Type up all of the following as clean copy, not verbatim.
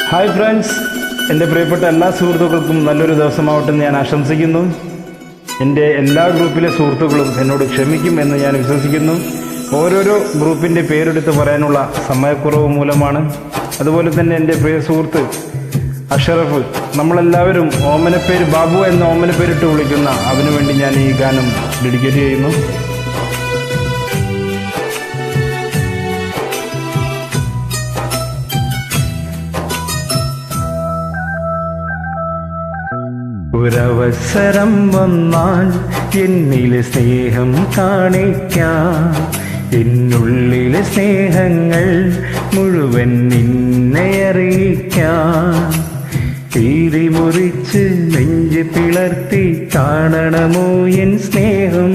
Hi friends, എൻ്റെ പ്രിയപ്പെട്ട എല്ലാ സുഹൃത്തുക്കൾക്കും നല്ലൊരു ദിവസമാവട്ടെ ഞാൻ ആശംസിക്കുന്നു. എൻ്റെ എല്ലാ ഗ്രൂപ്പിലെ സുഹൃത്തുക്കളും എന്നോട് ക്ഷമിക്കും എന്ന് ഞാൻ വിശ്വസിക്കുന്നു. ഓരോരോ ഗ്രൂപ്പിൻ്റെ പേരെടുത്ത് പറയാനുള്ള സമയക്കുറവ് മൂലമാണ്. അതുപോലെ തന്നെ എൻ്റെ പ്രിയ സുഹൃത്ത് അഷറഫ്, നമ്മളെല്ലാവരും ഓമനപ്പേര് ബാബു എന്ന ഓമനപ്പേരിട്ട് വിളിക്കുന്ന അവന് വേണ്ടി ഞാൻ ഈ ഗാനം ഡെഡിക്കേറ്റ് ചെയ്യുന്നു. ഒരവസരം വന്നാൽ എന്നിലെ സ്നേഹം കാണിക്കാം, എന്നുള്ളിലെ സ്നേഹങ്ങൾ മുഴുവൻ നിന്നെ അറിയിക്കാം. തീരി മുറിച്ച് നെഞ്ച് പിളർത്തി കാണണമോ എൻ സ്നേഹം,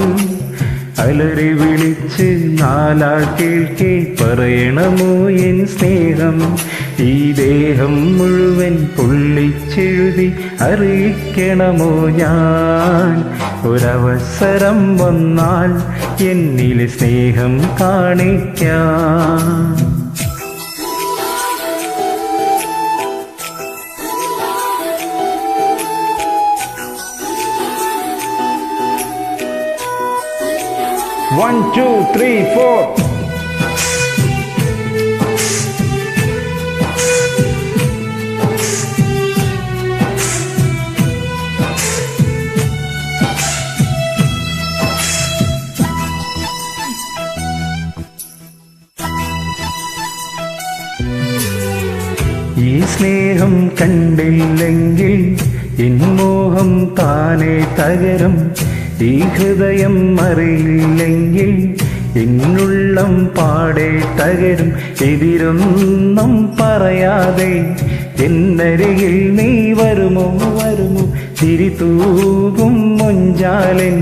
അലറി വിളിച്ച് നാലാൾ കേൾക്കെ പറയണമോ എൻ സ്നേഹം. ഈ ദേഹം മുഴുവൻ പൊള്ളിച്ചെഴുതി അറിയിക്കണമോ ഞാൻ. ഒരവസരം വന്നാൽ എന്നിലെ സ്നേഹം കാണിക്കാം. One, two, three, four. ഈ സ്നേഹം കണ്ടില്ലെങ്കിൽ എൻ മോഹം താനെ തകരും. ഈ ഹൃദയം അറിയില്ലെങ്കിൽ എന്നുള്ളം പാടെ തകരും. എതിരൊന്നും പറയാതെ എന്നരികിൽ നീ വരുമോ വരുമോ, തിരിതൂകും മൊഞ്ചാലൻ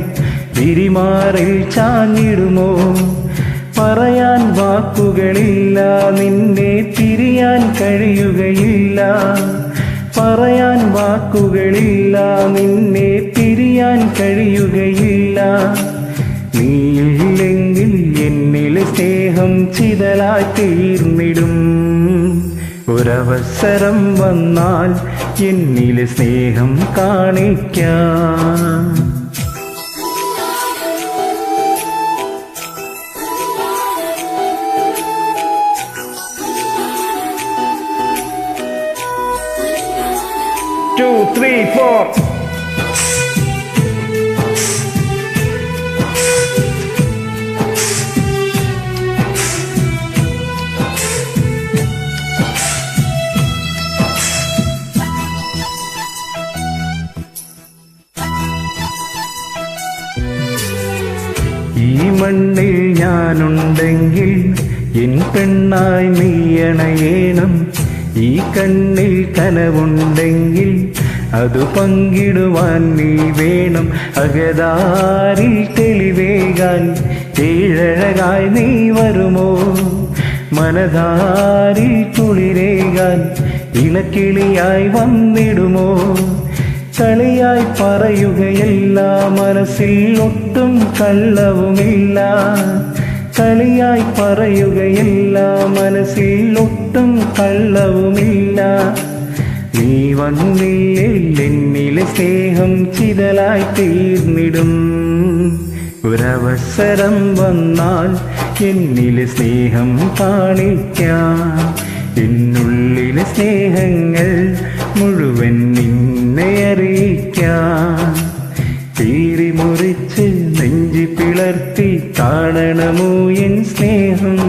തിരിമാറിൽ ചാഞ്ഞിടുമോ. പറയാൻ വാക്കുകളില്ല, നിന്നെ തിരിയാൻ കഴിയുകയില്ല. പറയാൻ വാക്കുകളില്ല, നിന്നെ പിരിയാൻ കഴിയുകയില്ല. നീയില്ലെങ്കിൽ എന്നിലെ സ്നേഹം ചിതലായി തീർന്നിടും. ഒരവസരം വന്നാൽ എന്നിലെ സ്നേഹം കാണിക്കാം. Two, three, four. ഈ മണ്ണിൽ ഞാനുണ്ടെങ്കിൽ എൻ പെണ്ണായി നീ അണയേണം. ഈ കണ്ണിൽ കനവുണ്ടെങ്കിൽ അത് പങ്കിടുവാൻ നീ വേണം. അകതാരിൽ തെളിവേകാൻ ഏഴഴകായി നീ വരുമോ. മനതാരിൽ കുളിരേകാൻ ഇണക്കിളിയായി വന്നിടുമോ. കളിയായി പറയുകയല്ല, മനസ്സിൽ ഒട്ടും കള്ളവുമില്ല. കളിയായി പറയുകയല്ല, മനസ്സിൽ ഒട്ടും കള്ളവുമില്ല. നീ വന്നില്ലെങ്കിൽ എന്നിലെ സ്നേഹം ചിതലായി തീർന്നിടും. ഒരവസരം വന്നാൽ എന്നിലെ സ്നേഹം കാണിക്കാം. എന്നുള്ളിലെ സ്നേഹങ്ങൾ മുഴുവൻ നിന്നെ അറിയിക്കാം. തീരി മുറിച്ച് നെഞ്ചി പിളർത്തി കാണണമോ എൻ സ്നേഹം,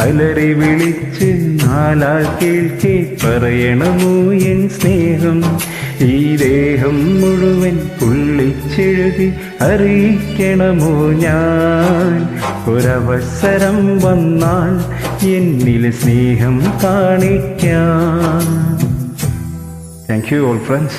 അലറി വിളിച്ച് നാലാൾ കേൾക്കെ പറയണമോ എൻ സ്നേഹം. ഈ ദേഹം മുഴുവൻ പൊള്ളിച്ചെഴുതി അറിയിക്കണമോ ഞാൻ. ഒരവസരം വന്നാൽ എന്നിലെ സ്നേഹം കാണിക്കാം. Thank you all friends.